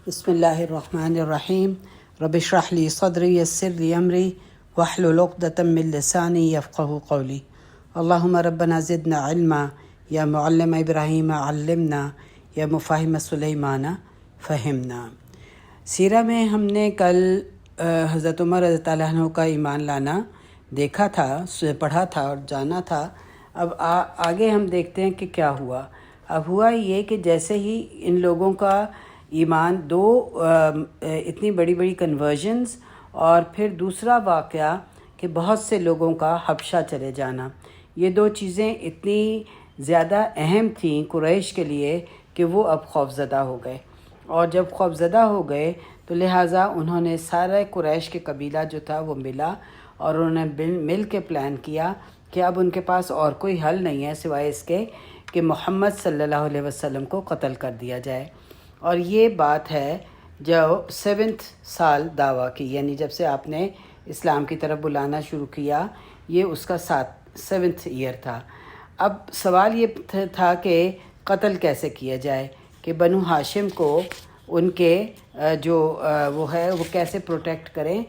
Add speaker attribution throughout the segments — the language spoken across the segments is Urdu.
Speaker 1: بسم اللہ الرحمن الرحیم رب اشرح لی صدری یسر لی امری واحلل عقدۃ من لسانی یفقهوا قولی اللہم ربنا زدنا علما یا معلم ابراہیم علمنا یا مفاہم سلیمان فہمنا۔ سیرہ میں ہم نے کل حضرت عمر رضی اللہ عنہ کا ایمان لانا دیکھا تھا، پڑھا تھا اور جانا تھا۔ اب آگے ہم دیکھتے ہیں کہ کیا ہوا۔ اب ہوا یہ کہ جیسے ہی ان لوگوں کا ایمان اتنی بڑی بڑی کنورژنز اور پھر دوسرا واقعہ کہ بہت سے لوگوں کا حبشہ چلے جانا، یہ دو چیزیں اتنی زیادہ اہم تھیں قریش کے لیے کہ وہ اب خوفزدہ ہو گئے، اور جب خوفزدہ ہو گئے تو لہٰذا انہوں نے سارے قریش کے قبیلہ جو تھا وہ ملا اور انہوں نے مل کے پلان کیا کہ اب ان کے پاس اور کوئی حل نہیں ہے سوائے اس کے کہ محمد صلی اللہ علیہ وسلم کو قتل کر دیا جائے۔ اور یہ بات ہے جو 7 سال دعویٰ کی، یعنی جب سے آپ نے اسلام کی طرف بلانا شروع کیا یہ اس کا 7واں ایئر تھا۔ اب سوال یہ تھا کہ قتل کیسے کیا جائے، کہ بنو ہاشم کو ان کے جو وہ ہے وہ کیسے پروٹیکٹ کریں۔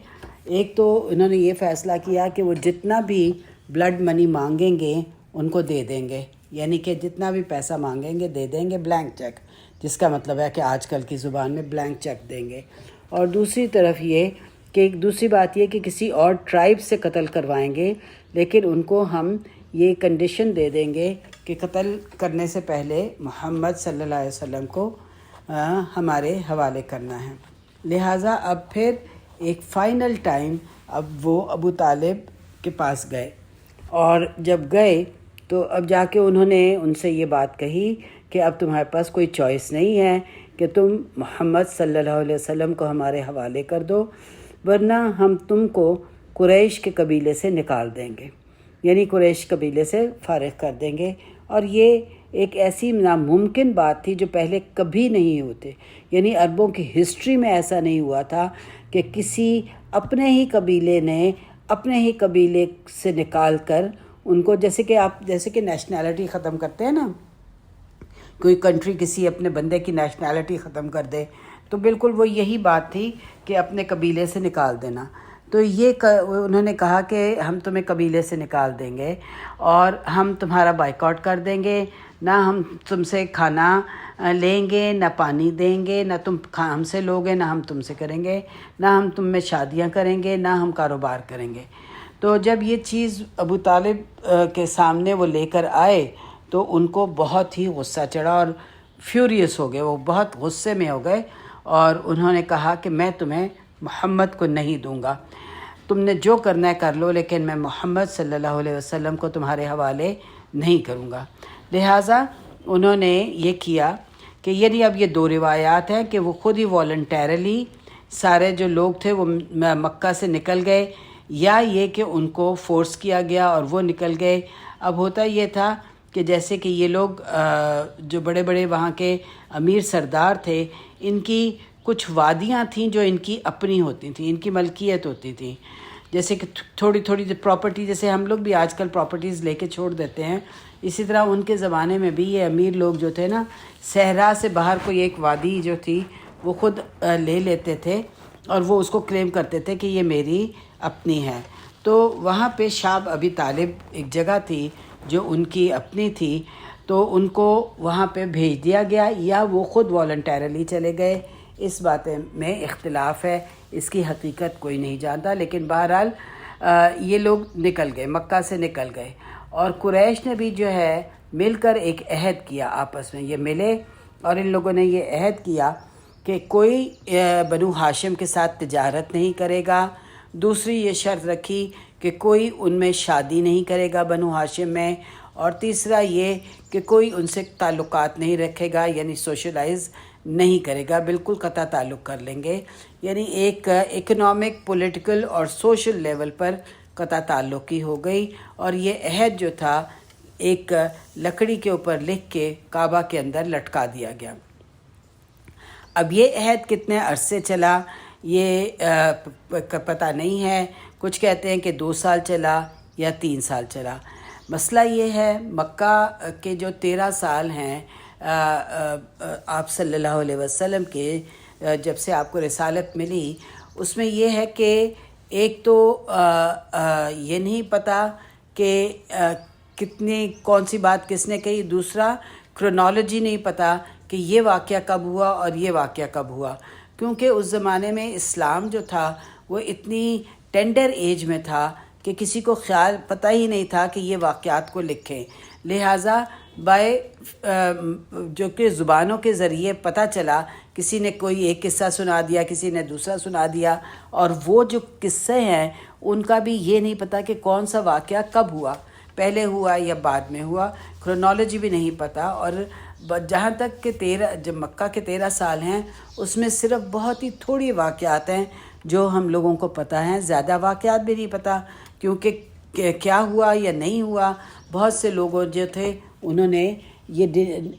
Speaker 1: ایک تو انہوں نے یہ فیصلہ کیا کہ وہ جتنا بھی بلڈ منی مانگیں گے ان کو دے دیں گے، یعنی کہ جتنا بھی پیسہ مانگیں گے دے دیں گے، بلینک چیک، جس کا مطلب ہے کہ آج کل کی زبان میں بلینک چیک دیں گے۔ اور دوسری طرف یہ کہ دوسری بات یہ کہ کسی اور ٹرائب سے قتل کروائیں گے، لیکن ان کو ہم یہ کنڈیشن دے دیں گے کہ قتل کرنے سے پہلے محمد صلی اللہ علیہ وسلم کو ہمارے حوالے کرنا ہے۔ لہٰذا اب پھر ایک فائنل ٹائم اب وہ ابو طالب کے پاس گئے، اور جب گئے تو اب جا کے انہوں نے ان سے یہ بات کہی کہ اب تمہارے پاس کوئی چوائس نہیں ہے کہ تم محمد صلی اللہ علیہ وسلم کو ہمارے حوالے کر دو، ورنہ ہم تم کو قریش کے قبیلے سے نکال دیں گے، یعنی قریش قبیلے سے فارغ کر دیں گے۔ اور یہ ایک ایسی ناممکن بات تھی جو پہلے کبھی نہیں ہوتے، یعنی عربوں کی ہسٹری میں ایسا نہیں ہوا تھا کہ کسی اپنے ہی قبیلے نے اپنے ہی قبیلے سے نکال کر ان کو، جیسے کہ نیشنلٹی ختم کرتے ہیں نا، کوئی کنٹری کسی اپنے بندے کی نیشنلٹی ختم کر دے، تو بالکل وہ یہی بات تھی کہ اپنے قبیلے سے نکال دینا۔ تو یہ انہوں نے کہا کہ ہم تمہیں قبیلے سے نکال دیں گے اور ہم تمہارا بائیکاٹ کر دیں گے، نہ ہم تم سے کھانا لیں گے، نہ پانی دیں گے، نہ تم ہم سے لوگے، نہ ہم تم سے کریں گے، نہ ہم تم میں شادیاں کریں گے، نہ ہم کاروبار کریں گے۔ تو جب یہ چیز ابو طالب کے سامنے وہ لے کر آئے تو ان کو بہت ہی غصہ چڑھا اور فیوریس ہو گئے، وہ بہت غصے میں ہو گئے، اور انہوں نے کہا کہ میں تمہیں محمد کو نہیں دوں گا، تم نے جو کرنا ہے کر لو، لیکن میں محمد صلی اللہ علیہ وسلم کو تمہارے حوالے نہیں کروں گا۔ لہٰذا انہوں نے یہ کیا کہ یعنی اب یہ 2 روایات ہیں کہ وہ خود ہی والنٹیرلی سارے جو لوگ تھے وہ مکہ سے نکل گئے، یا یہ کہ ان کو فورس کیا گیا اور وہ نکل گئے۔ اب ہوتا یہ تھا کہ جیسے کہ یہ لوگ جو بڑے بڑے وہاں کے امیر سردار تھے، ان کی کچھ وادیاں تھیں جو ان کی اپنی ہوتی تھیں، ان کی ملکیت ہوتی تھیں، جیسے کہ تھوڑی تھوڑی پراپرٹی، جیسے ہم لوگ بھی آج کل پراپرٹیز لے کے چھوڑ دیتے ہیں، اسی طرح ان کے زمانے میں بھی یہ امیر لوگ جو تھے نا، صحرا سے باہر کوئی ایک وادی جو تھی وہ خود لے لیتے تھے اور وہ اس کو کلیم کرتے تھے کہ یہ میری اپنی ہے۔ تو وہاں پہ شاب ابی طالب ایک جگہ تھی جو ان کی اپنی تھی، تو ان کو وہاں پہ بھیج دیا گیا یا وہ خود والنٹیرلی چلے گئے، اس بات میں اختلاف ہے، اس کی حقیقت کوئی نہیں جانتا، لیکن بہرحال یہ لوگ نکل گئے، مکہ سے نکل گئے، اور قریش نے بھی جو ہے مل کر ایک عہد کیا، آپس میں یہ ملے اور ان لوگوں نے یہ عہد کیا کہ کوئی بنو ہاشم کے ساتھ تجارت نہیں کرے گا۔ دوسری یہ شرط رکھی کہ کوئی ان میں شادی نہیں کرے گا بنو ہاشم میں، اور تیسرا یہ کہ کوئی ان سے تعلقات نہیں رکھے گا، یعنی سوشلائز نہیں کرے گا، بالکل قطع تعلق کر لیں گے، یعنی ایک اکنامک، پولیٹیکل اور سوشل لیول پر قطع تعلق کی ہو گئی۔ اور یہ عہد جو تھا ایک لکڑی کے اوپر لکھ کے کعبہ کے اندر لٹکا دیا گیا۔ اب یہ عہد کتنے عرصے چلا یہ پتہ نہیں ہے، کچھ کہتے ہیں کہ 2 سال چلا یا 3 سال چلا۔ مسئلہ یہ ہے مکہ کے جو 13 سال ہیں آپ صلی اللہ علیہ وسلم کے، جب سے آپ کو رسالت ملی اس میں یہ ہے کہ ایک تو یہ نہیں پتہ کہ کتنی کون سی بات کس نے کہی، دوسرا کرونالوجی نہیں پتہ کہ یہ واقعہ کب ہوا اور یہ واقعہ کب ہوا، کیونکہ اس زمانے میں اسلام جو تھا وہ اتنی ٹینڈر ایج میں تھا کہ کسی کو خیال پتہ ہی نہیں تھا کہ یہ واقعات کو لکھیں، لہٰذا جو کہ زبانوں کے ذریعے پتہ چلا، کسی نے کوئی ایک قصہ سنا دیا، کسی نے دوسرا سنا دیا، اور وہ جو قصے ہیں ان کا بھی یہ نہیں پتہ کہ کون سا واقعہ کب ہوا، پہلے ہوا یا بعد میں ہوا، کرونالوجی بھی نہیں پتہ۔ اور جہاں تک کہ جب مکہ کے 13 سال ہیں اس میں صرف بہت ہی تھوڑی واقعات ہیں جو ہم لوگوں کو پتہ ہیں، زیادہ واقعات بھی نہیں پتہ، کیونکہ کیا ہوا یا نہیں ہوا بہت سے لوگوں جو تھے انہوں نے یہ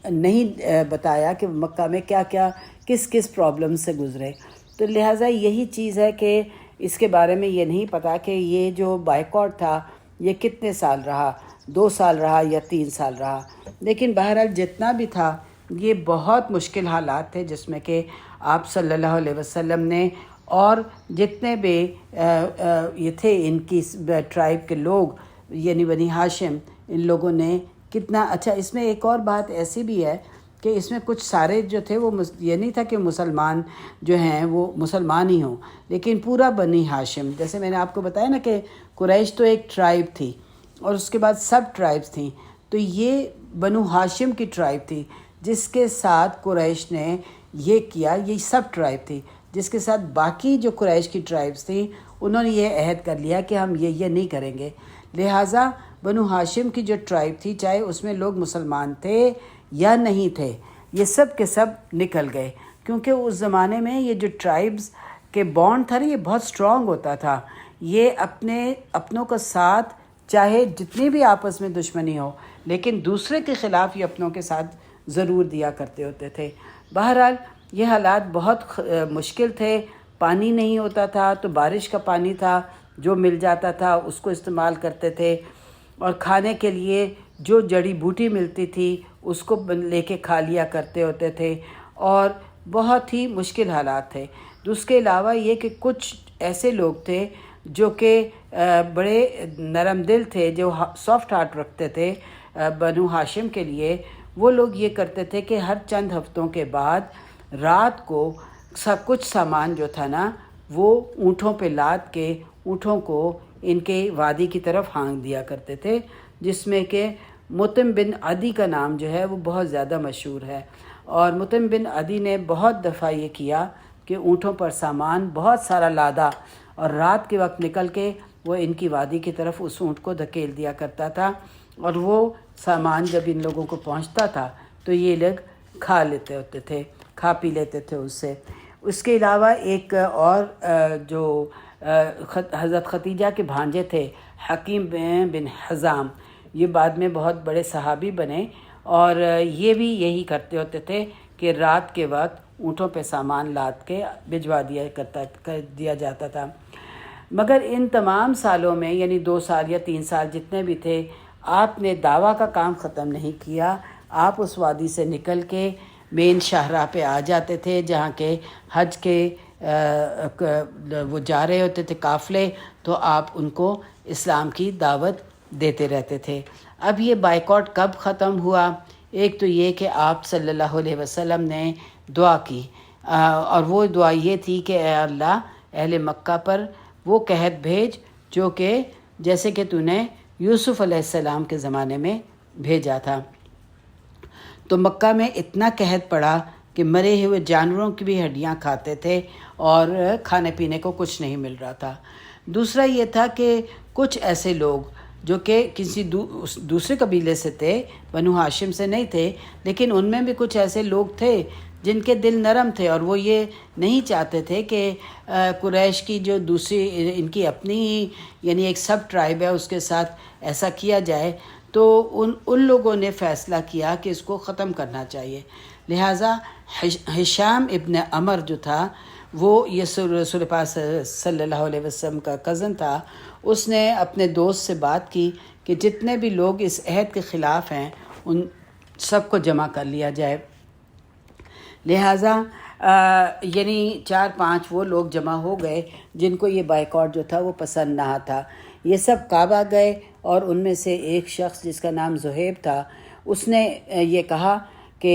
Speaker 1: نہیں بتایا کہ مکہ میں کیا کیا کس پرابلم سے گزرے، تو لہٰذا یہی چیز ہے کہ اس کے بارے میں یہ نہیں پتہ کہ یہ جو بائیکاٹ تھا یہ کتنے سال رہا، 2 سال رہا یا 3 سال رہا، لیکن بہرحال جتنا بھی تھا یہ بہت مشکل حالات تھے جس میں کہ آپ صلی اللہ علیہ وسلم نے اور جتنے بھی یہ تھے ان کی ٹرائب کے لوگ یعنی بنی ہاشم، ان لوگوں نے کتنا اچھا۔ اس میں ایک اور بات ایسی بھی ہے کہ اس میں کچھ سارے جو تھے وہ یہ نہیں تھا کہ مسلمان جو ہیں وہ مسلمان ہی ہوں، لیکن پورا بنی ہاشم، جیسے میں نے آپ کو بتایا نا کہ قریش تو ایک ٹرائب تھی اور اس کے بعد سب ٹرائبز تھیں، تو یہ بنو ہاشم کی ٹرائب تھی جس کے ساتھ قریش نے یہ کیا، یہ سب ٹرائب تھی جس کے ساتھ باقی جو قریش کی ٹرائبز تھیں انہوں نے یہ عہد کر لیا کہ ہم یہ نہیں کریں گے، لہٰذا بنو ہاشم کی جو ٹرائب تھی چاہے اس میں لوگ مسلمان تھے یا نہیں تھے یہ سب کے سب نکل گئے، کیونکہ اس زمانے میں یہ جو ٹرائبز کے بانڈ تھا یہ بہت سٹرونگ ہوتا تھا، یہ اپنوں کا ساتھ چاہے جتنی بھی آپس میں دشمنی ہو لیکن دوسرے کے خلاف یہ اپنوں کے ساتھ ضرور دیا کرتے ہوتے تھے۔ بہرحال یہ حالات بہت مشکل تھے، پانی نہیں ہوتا تھا تو بارش کا پانی تھا جو مل جاتا تھا اس کو استعمال کرتے تھے، اور کھانے کے لیے جو جڑی بوٹی ملتی تھی اس کو لے کے کھا لیا کرتے ہوتے تھے، اور بہت ہی مشکل حالات تھے۔ اس کے علاوہ یہ کہ کچھ ایسے لوگ تھے جو کہ بڑے نرم دل تھے، جو سافٹ ہارٹ رکھتے تھے بنو ہاشم کے لیے، وہ لوگ یہ کرتے تھے کہ ہر چند ہفتوں کے بعد رات کو کچھ سامان جو تھا نا وہ اونٹوں پہ لاد کے اونٹوں کو ان کے وادی کی طرف ہانک دیا کرتے تھے، جس میں کہ مطعم بن عدی کا نام جو ہے وہ بہت زیادہ مشہور ہے، اور مطعم بن عدی نے بہت دفعہ یہ کیا کہ اونٹوں پر سامان بہت سارا لادا اور رات کے وقت نکل کے وہ ان کی وادی کی طرف اس اونٹ کو دھکیل دیا کرتا تھا، اور وہ سامان جب ان لوگوں کو پہنچتا تھا تو یہ لوگ کھا لیتے ہوتے تھے، کھا پی لیتے تھے اس سے۔ اس کے علاوہ ایک اور جو حضرت ختیجہ کے بھانجے تھے حکیم بن حزام، یہ بعد میں بہت بڑے صحابی بنے، اور یہ بھی یہی کرتے ہوتے تھے کہ رات کے وقت اونٹوں پہ سامان لاد کے بھجوا دیا جاتا تھا۔ مگر ان تمام سالوں میں یعنی 2 سال یا 3 سال جتنے بھی تھے آپ نے دعویٰ کا کام ختم نہیں کیا، آپ اس وادی سے نکل کے مین شاہراہ پہ آ جاتے تھے جہاں کے حج کے وہ جا رہے ہوتے تھے قافلے، تو آپ ان کو اسلام کی دعوت دیتے رہتے تھے۔ اب یہ بائیکاٹ کب ختم ہوا؟ ایک تو یہ کہ آپ صلی اللہ علیہ وسلم نے دعا کی، اور وہ دعا یہ تھی کہ اے اللہ اہل مکہ پر وہ قحط بھیج جو کہ جیسے کہ تو نے یوسف علیہ السلام کے زمانے میں بھیجا تھا۔ تو مکہ میں اتنا قحط پڑا کہ مرے ہوئے جانوروں کی بھی ہڈیاں کھاتے تھے اور کھانے پینے کو کچھ نہیں مل رہا تھا۔ دوسرا یہ تھا کہ کچھ ایسے لوگ جو کہ کسی دوسرے قبیلے سے تھے، بنو ہاشم سے نہیں تھے، لیکن ان میں بھی کچھ ایسے لوگ تھے جن کے دل نرم تھے، اور وہ یہ نہیں چاہتے تھے کہ قریش کی جو دوسری ان کی اپنی یعنی ایک سب ٹرائب ہے اس کے ساتھ ایسا کیا جائے، تو ان لوگوں نے فیصلہ کیا کہ اس کو ختم کرنا چاہیے۔ لہٰذا ہشام ابن عمر جو تھا وہ یہ رسول پاک صلی اللہ علیہ وسلم کا کزن تھا، اس نے اپنے دوست سے بات کی کہ جتنے بھی لوگ اس عہد کے خلاف ہیں ان سب کو جمع کر لیا جائے۔ لہٰذا یعنی 4-5 وہ لوگ جمع ہو گئے جن کو یہ بائیکاٹ جو تھا وہ پسند نہ تھا. یہ سب کعبہ گئے اور ان میں سے ایک شخص جس کا نام زہیب تھا اس نے یہ کہا کہ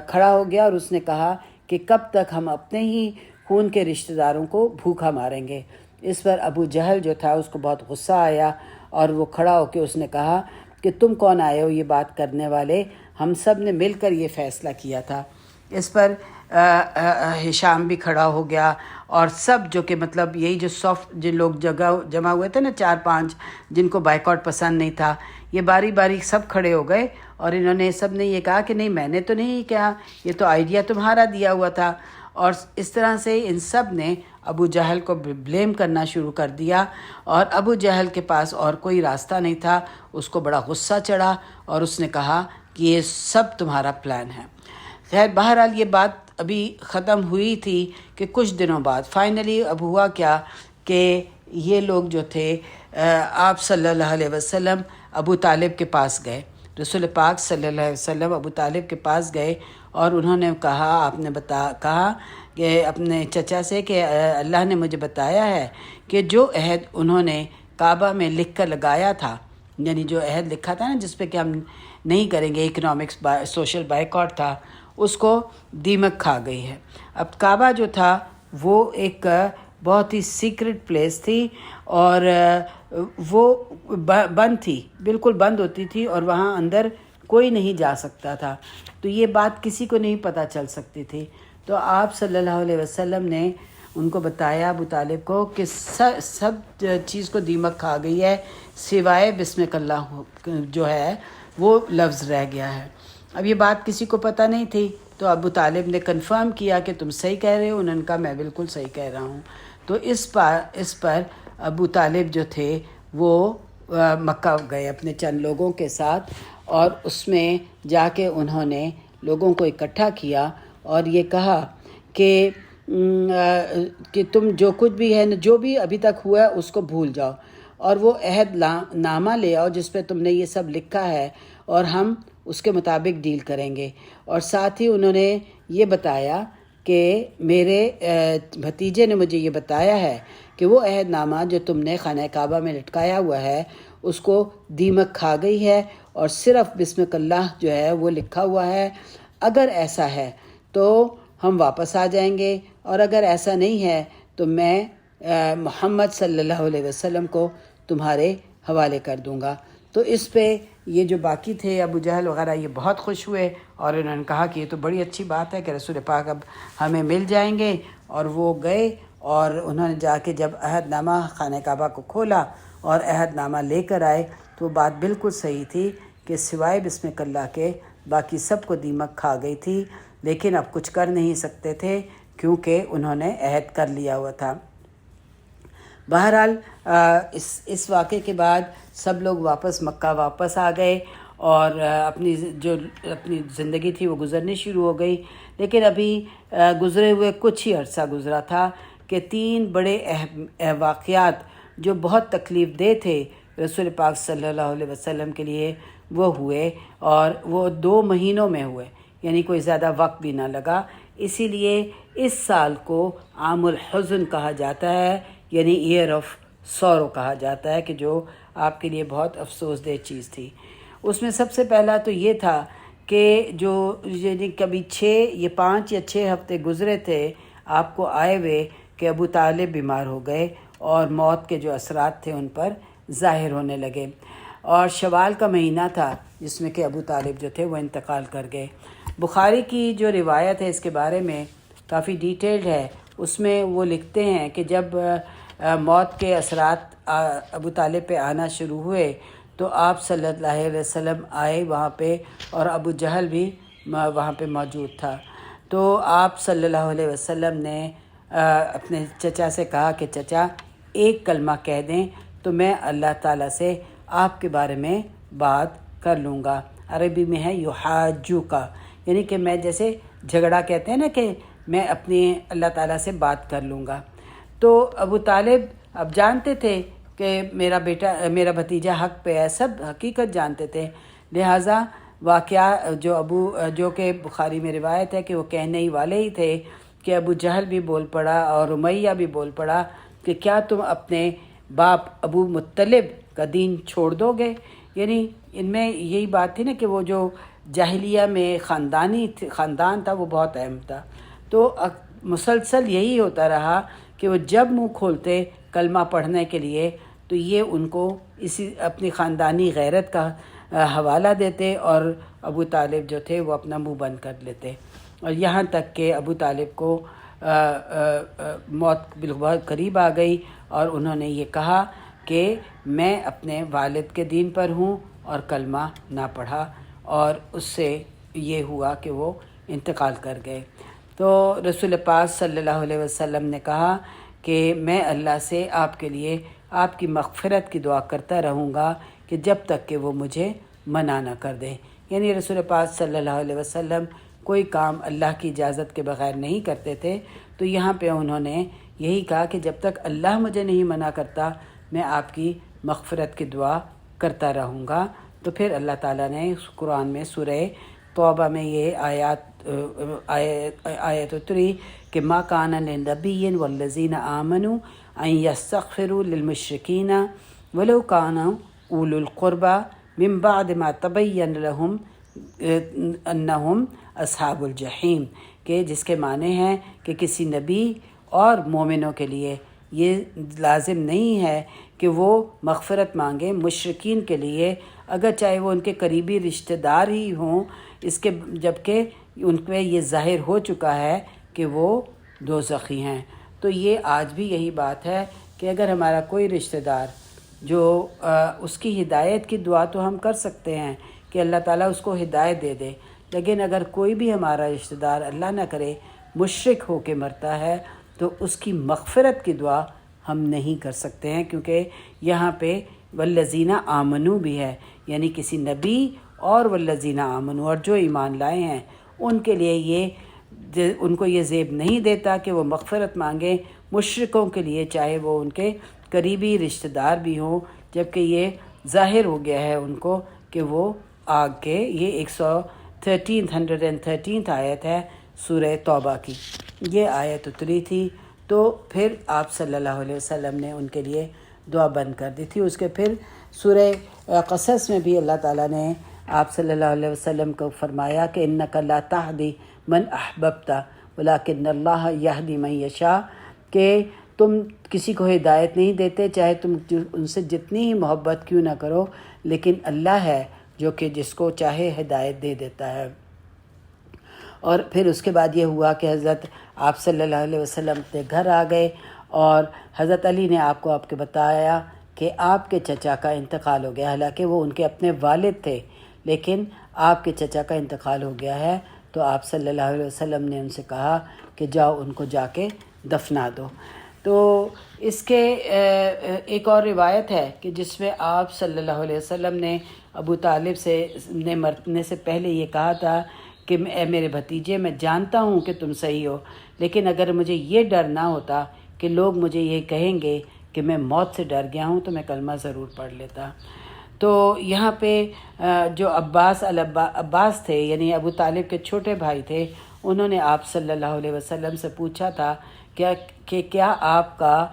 Speaker 1: کھڑا ہو گیا اور اس نے کہا کہ کب تک ہم اپنے ہی خون کے رشتہ داروں کو بھوکا ماریں گے. اس پر ابو جہل جو تھا اس کو بہت غصہ آیا اور وہ کھڑا ہو کے اس نے کہا کہ تم کون آئے ہو یہ بات کرنے والے؟ ہم سب نے مل کر یہ فیصلہ کیا تھا. اس پر ہشام بھی کھڑا ہو گیا اور سب جو کہ مطلب یہی جو جن لوگ جمع ہوئے تھے نا 4-5 جن کو بائیکاٹ پسند نہیں تھا، یہ باری باری سب کھڑے ہو گئے اور انہوں نے سب نے یہ کہا کہ نہیں میں نے تو نہیں کہا، یہ تو آئیڈیا تمہارا دیا ہوا تھا. اور اس طرح سے ان سب نے ابو جہل کو بلیم کرنا شروع کر دیا اور ابو جہل کے پاس اور کوئی راستہ نہیں تھا. اس کو بڑا غصہ چڑھا اور اس نے کہا کہ یہ سب تمہارا پلان ہے. خیر بہرحال یہ بات ابھی ختم ہوئی تھی کہ کچھ دنوں بعد فائنلی اب ہوا کیا کہ یہ لوگ جو تھے آپ صلی اللہ علیہ وسلم ابو طالب کے پاس گئے. رسول پاک صلی اللہ علیہ وسلم ابو طالب کے پاس گئے اور انہوں نے کہا آپ نے کہا کہ اپنے چچا سے کہ اللہ نے مجھے بتایا ہے کہ جو عہد انہوں نے کعبہ میں لکھ کر لگایا تھا، یعنی جو عہد لکھا تھا نا جس پہ کہ ہم نہیں کریں گے، اکنامکس سوشل بائیکاٹ تھا، اس کو دیمک کھا گئی ہے. اب کعبہ جو تھا وہ ایک بہت ہی سیکرٹ پلیس تھی اور وہ بند تھی، بالکل بند ہوتی تھی اور وہاں اندر کوئی نہیں جا سکتا تھا. تو یہ بات کسی کو نہیں پتہ چل سکتی تھی. تو آپ صلی اللہ علیہ وسلم نے ان کو بتایا ابو طالب کو کہ سب چیز کو دیمک کھا گئی ہے سوائے بسمک اللہ جو ہے وہ لفظ رہ گیا ہے. اب یہ بات کسی کو پتہ نہیں تھی تو ابو طالب نے کنفرم کیا کہ تم صحیح کہہ رہے ہو. انہوں نے کہا میں بالکل صحیح کہہ رہا ہوں. تو اس پر ابو طالب جو تھے وہ مکہ گئے اپنے چند لوگوں کے ساتھ اور اس میں جا کے انہوں نے لوگوں کو اکٹھا کیا اور یہ کہا کہ تم جو کچھ بھی ہے جو بھی ابھی تک ہوا ہے اس کو بھول جاؤ اور وہ عہد نامہ لے آؤ جس پہ تم نے یہ سب لکھا ہے اور ہم اس کے مطابق ڈیل کریں گے. اور ساتھ ہی انہوں نے یہ بتایا کہ میرے بھتیجے نے مجھے یہ بتایا ہے کہ وہ عہد نامہ جو تم نے خانہ کعبہ میں لٹکایا ہوا ہے اس کو دیمک کھا گئی ہے اور صرف بسمک اللہ جو ہے وہ لکھا ہوا ہے. اگر ایسا ہے تو ہم واپس آ جائیں گے اور اگر ایسا نہیں ہے تو میں محمد صلی اللہ علیہ وسلم کو تمہارے حوالے کر دوں گا. تو اس پہ یہ جو باقی تھے ابو جہل وغیرہ یہ بہت خوش ہوئے اور انہوں نے کہا کہ یہ تو بڑی اچھی بات ہے کہ رسول پاک اب ہمیں مل جائیں گے. اور وہ گئے اور انہوں نے جا کے جب عہد نامہ خانہ کعبہ کو کھولا اور عہد نامہ لے کر آئے تو وہ بات بالکل صحیح تھی کہ سوائے بسمک اللہ کے باقی سب کو دیمک کھا گئی تھی، لیکن اب کچھ کر نہیں سکتے تھے کیونکہ انہوں نے عہد کر لیا ہوا تھا. بہرحال اس واقعے کے بعد سب لوگ واپس مکہ واپس آ گئے اور اپنی زندگی تھی وہ گزرنی شروع ہو گئی. لیکن ابھی گزرے ہوئے کچھ ہی عرصہ گزرا تھا کہ 3 بڑے واقعات جو بہت تکلیف دہ تھے رسول پاک صلی اللہ علیہ وسلم کے لیے وہ ہوئے اور وہ 2 مہینوں میں ہوئے، یعنی کوئی زیادہ وقت بھی نہ لگا. اسی لیے اس سال کو عام الحزن کہا جاتا ہے، یعنی ایئر آف سورو کہا جاتا ہے کہ جو آپ کے لیے بہت افسوس دہ چیز تھی. اس میں سب سے پہلا تو یہ تھا کہ جو یعنی کبھی 5 یا 6 ہفتے گزرے تھے آپ کو آئے ہوئے کہ ابو طالب بیمار ہو گئے اور موت کے جو اثرات تھے ان پر ظاہر ہونے لگے. اور شوال کا مہینہ تھا جس میں کہ ابو طالب جو تھے وہ انتقال کر گئے. بخاری کی جو روایت ہے اس کے بارے میں کافی ڈیٹیلڈ ہے. اس میں وہ لکھتے ہیں کہ جب موت کے اثرات ابو طالب پہ آنا شروع ہوئے تو آپ صلی اللہ علیہ وسلم آئے وہاں پہ اور ابو جہل بھی وہاں پہ موجود تھا. تو آپ صلی اللہ علیہ وسلم نے اپنے چچا سے کہا کہ چچا ایک کلمہ کہہ دیں تو میں اللہ تعالیٰ سے آپ کے بارے میں بات کر لوں گا. عربی میں ہے یحاجو کا، یعنی کہ میں جیسے جھگڑا کہتے ہیں نا کہ میں اپنی اللہ تعالیٰ سے بات کر لوں گا. تو ابو طالب اب جانتے تھے کہ میرا بھتیجا حق پہ ہے، سب حقیقت جانتے تھے، لہٰذا واقعہ جو کہ بخاری میں روایت ہے کہ وہ کہنے ہی والے ہی تھے کہ ابو جہل بھی بول پڑا اور امیہ بھی بول پڑا کہ کیا تم اپنے باپ ابو مطلب کا دین چھوڑ دو گے؟ یعنی ان میں یہی بات تھی نا کہ وہ جو جاہلیہ میں خاندان تھا وہ بہت اہم تھا. تو مسلسل یہی ہوتا رہا کہ وہ جب منہ کھولتے کلمہ پڑھنے کے لیے تو یہ ان کو اسی اپنی خاندانی غیرت کا حوالہ دیتے اور ابو طالب جو تھے وہ اپنا منہ بند کر لیتے. اور یہاں تک کہ ابو طالب کو موت بالکل قریب آ گئی اور انہوں نے یہ کہا کہ میں اپنے والد کے دین پر ہوں اور کلمہ نہ پڑھا، اور اس سے یہ ہوا کہ وہ انتقال کر گئے. تو رسول پاک صلی اللہ علیہ وسلم نے کہا کہ میں اللہ سے آپ کے لیے آپ کی مغفرت کی دعا کرتا رہوں گا کہ جب تک کہ وہ مجھے منع نہ کر دے. یعنی رسول پاک صلی اللہ علیہ وسلم کوئی کام اللہ کی اجازت کے بغیر نہیں کرتے تھے. تو یہاں پہ انہوں نے یہی کہا کہ جب تک اللہ مجھے نہیں منع کرتا میں آپ کی مغفرت کی دعا کرتا رہوں گا. تو پھر اللہ تعالیٰ نے قرآن میں سورہ توبہ میں یہ آیت اتری کہ ما کان لنبی والذین آمنوا ان یستغفروا للمشرکین ولو کانوا اولی القربى من بعد ما تبین لهم انہم اصحاب الجحیم، کہ جس کے معنی ہیں کہ کسی نبی اور مومنوں کے لیے یہ لازم نہیں ہے کہ وہ مغفرت مانگیں مشرکین کے لیے، اگر چاہے وہ ان کے قریبی رشتہ دار ہی ہوں، اس کے جبکہ ان پہ یہ ظاہر ہو چکا ہے کہ وہ دوزخی ہیں. تو یہ آج بھی یہی بات ہے کہ اگر ہمارا کوئی رشتہ دار جو اس کی ہدایت کی دعا تو ہم کر سکتے ہیں کہ اللہ تعالیٰ اس کو ہدایت دے دے، لیکن اگر کوئی بھی ہمارا رشتہ دار اللہ نہ کرے مشرک ہو کے مرتا ہے تو اس کی مغفرت کی دعا ہم نہیں کر سکتے ہیں، کیونکہ یہاں پہ والذین آمنو بھی ہے، یعنی کسی نبی اور والذین آمنو اور جو ایمان لائے ہیں ان کے لیے ان کو یہ زیب نہیں دیتا کہ وہ مغفرت مانگیں مشرکوں کے لیے، چاہے وہ ان کے قریبی رشتہ دار بھی ہوں، جبکہ یہ ظاہر ہو گیا ہے ان کو کہ وہ آگ کے. یہ 113 آیت ہے سورہ توبہ کی، یہ آیت اتری تھی. تو پھر آپ صلی اللہ علیہ وسلم نے ان کے لیے دعا بند کر دی تھی. اس کے پھر سورہ قصص میں بھی اللہ تعالیٰ نے آپ صلی اللہ علیہ وسلم کو فرمایا کہ انک لا تہدی من احببت ولکن اللہ یہدی من یشاء، کہ تم کسی کو ہدایت نہیں دیتے چاہے تم ان سے جتنی ہی محبت کیوں نہ کرو، لیکن اللہ ہے جو کہ جس کو چاہے ہدایت دے دیتا ہے. اور پھر اس کے بعد یہ ہوا کہ حضرت آپ صلی اللہ علیہ وسلم اپنے گھر آ گئے اور حضرت علی نے آپ کو بتایا کہ آپ کے چچا کا انتقال ہو گیا. حالانکہ وہ ان کے اپنے والد تھے، لیکن آپ کے چچا کا انتقال ہو گیا ہے. تو آپ صلی اللہ علیہ وسلم نے ان سے کہا کہ جاؤ ان کو جا کے دفنا دو. تو اس کے ایک اور روایت ہے کہ جس میں آپ صلی اللہ علیہ وسلم نے ابو طالب نے مرنے سے پہلے یہ کہا تھا کہ اے میرے بھتیجے، میں جانتا ہوں کہ تم صحیح ہو، لیکن اگر مجھے یہ ڈر نہ ہوتا کہ لوگ مجھے یہ کہیں گے کہ میں موت سے ڈر گیا ہوں تو میں کلمہ ضرور پڑھ لیتا. تو یہاں پہ جو عباس تھے، یعنی ابو طالب کے چھوٹے بھائی تھے، انہوں نے آپ صلی اللہ علیہ وسلم سے پوچھا تھا کہ کیا آپ کا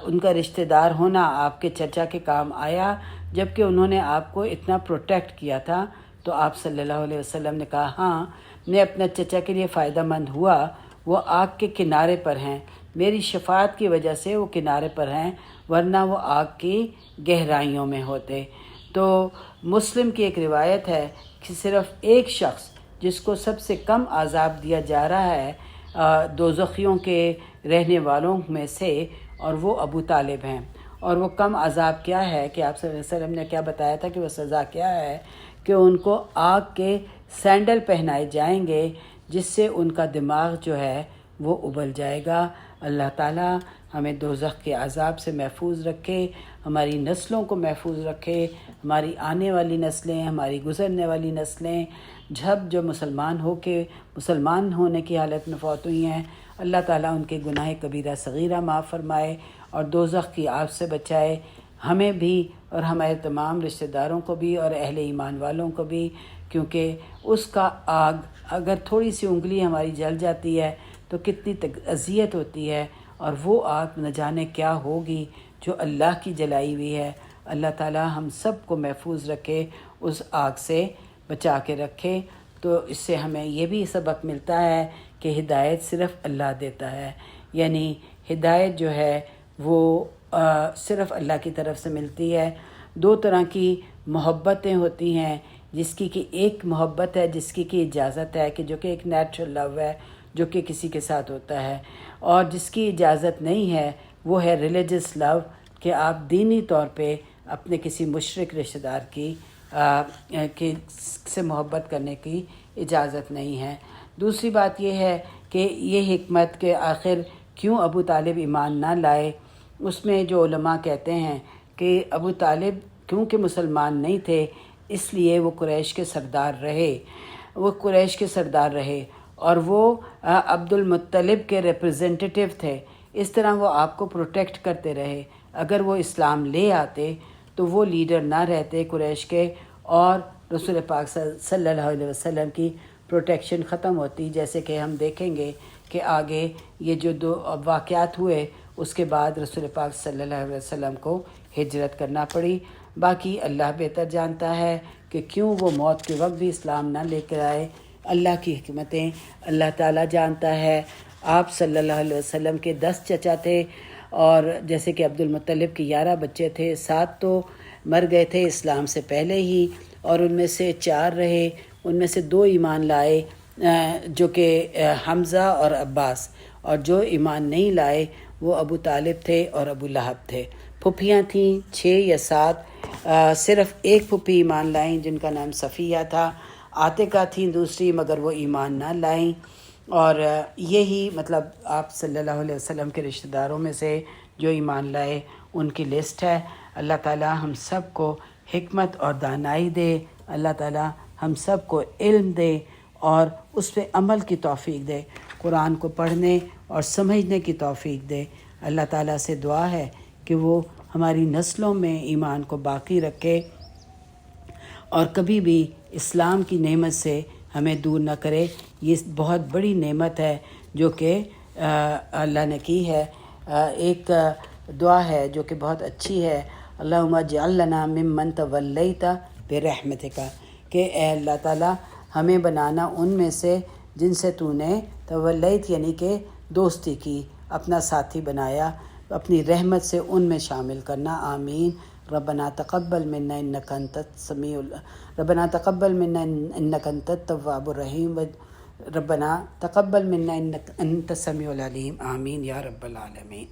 Speaker 1: ان کا رشتہ دار ہونا آپ کے چچا کے کام آیا، جبکہ انہوں نے آپ کو اتنا پروٹیکٹ کیا تھا. تو آپ صلی اللہ علیہ وسلم نے کہا ہاں، میں اپنا چچا کے لیے فائدہ مند ہوا. وہ آگ کے کنارے پر ہیں، میری شفاعت کی وجہ سے وہ کنارے پر ہیں، ورنہ وہ آگ کی گہرائیوں میں ہوتے. تو مسلم کی ایک روایت ہے کہ صرف ایک شخص جس کو سب سے کم عذاب دیا جا رہا ہے دوزخیوں کے رہنے والوں میں سے، اور وہ ابو طالب ہیں. اور وہ کم عذاب کیا ہے کہ آپ صلی اللہ علیہ وسلم نے کیا بتایا تھا کہ وہ سزا کیا ہے کہ ان کو آگ کے سینڈل پہنائے جائیں گے جس سے ان کا دماغ جو ہے وہ ابل جائے گا. اللہ تعالیٰ ہمیں دوزخ کے عذاب سے محفوظ رکھے، ہماری نسلوں کو محفوظ رکھے، ہماری آنے والی نسلیں، ہماری گزرنے والی نسلیں، جو مسلمان ہونے کی حالت میں فوت ہوئی ہیں، اللہ تعالیٰ ان کے گناہ کبیرہ صغیرہ معاف فرمائے اور دوزخ کی آگ سے بچائے، ہمیں بھی اور ہمارے تمام رشتہ داروں کو بھی اور اہل ایمان والوں کو بھی، کیونکہ اس کا آگ اگر تھوڑی سی انگلی ہماری جل جاتی ہے تو کتنی اذیت ہوتی ہے، اور وہ آگ نہ جانے کیا ہوگی جو اللہ کی جلائی ہوئی ہے۔ اللہ تعالی ہم سب کو محفوظ رکھے، اس آگ سے بچا کے رکھے۔ تو اس سے ہمیں یہ بھی سبق ملتا ہے کہ ہدایت صرف اللہ دیتا ہے، یعنی ہدایت جو ہے وہ صرف اللہ کی طرف سے ملتی ہے۔ دو طرح کی محبتیں ہوتی ہیں، جس کی کہ ایک محبت ہے جس کی کہ اجازت ہے، کہ جو کہ ایک نیچرل لو ہے جو کہ کسی کے ساتھ ہوتا ہے، اور جس کی اجازت نہیں ہے وہ ہے ریلیجس لو، کہ آپ دینی طور پہ اپنے کسی مشرک رشتہ دار کی سے محبت کرنے کی اجازت نہیں ہے۔ دوسری بات یہ ہے کہ یہ حکمت کہ آخر کیوں ابو طالب ایمان نہ لائے، اس میں جو علماء کہتے ہیں کہ ابو طالب کیونکہ مسلمان نہیں تھے اس لیے وہ قریش کے سردار رہے، اور وہ عبد المطلب کے ریپرزنٹیٹیو تھے، اس طرح وہ آپ کو پروٹیکٹ کرتے رہے۔ اگر وہ اسلام لے آتے تو وہ لیڈر نہ رہتے قریش کے، اور رسول پاک صلی اللہ علیہ وسلم کی پروٹیکشن ختم ہوتی، جیسے کہ ہم دیکھیں گے کہ آگے یہ جو دو واقعات ہوئے اس کے بعد رسول پاک صلی اللہ علیہ وسلم کو ہجرت کرنا پڑی۔ باقی اللہ بہتر جانتا ہے کہ کیوں وہ موت کے وقت بھی اسلام نہ لے کر آئے، اللہ کی حکمتیں اللہ تعالیٰ جانتا ہے۔ آپ صلی اللہ علیہ وسلم کے 10 چچا تھے، اور جیسے کہ عبد المطلب کے 11 بچے تھے، 7 تو مر گئے تھے اسلام سے پہلے ہی، اور ان میں سے 4 رہے، ان میں سے 2 ایمان لائے، جو کہ حمزہ اور عباس، اور جو ایمان نہیں لائے وہ ابو طالب تھے اور ابو لہب تھے۔ پھپھیاں تھیں 6 یا 7، صرف ایک پھپھی ایمان لائیں جن کا نام صفیہ تھا، عاتقہ تھیں دوسری مگر وہ ایمان نہ لائیں۔ اور یہی مطلب آپ صلی اللہ علیہ وسلم کے رشتہ داروں میں سے جو ایمان لائے ان کی لسٹ ہے۔ اللہ تعالیٰ ہم سب کو حکمت اور دانائی دے، اللہ تعالیٰ ہم سب کو علم دے اور اس پہ عمل کی توفیق دے، قرآن کو پڑھنے اور سمجھنے کی توفیق دے۔ اللہ تعالیٰ سے دعا ہے کہ وہ ہماری نسلوں میں ایمان کو باقی رکھے اور کبھی بھی اسلام کی نعمت سے ہمیں دور نہ کرے۔ یہ بہت بڑی نعمت ہے جو کہ اللہ نے کی ہے۔ ایک دعا ہے جو کہ بہت اچھی ہے، اللہم اجعل لنا ممن تولیت برحمتک، کہ اے اللہ تعالیٰ ہمیں بنانا ان میں سے جن سے تو نے تولیت یعنی کہ دوستی کی، اپنا ساتھی بنایا، اپنی رحمت سے ان میں شامل کرنا، آمین۔ ربنا تقبل منا انک انت التواب الرحیم، ربنا تقبل منا انک انت السمیع العلیم، آمین یا رب العالمین۔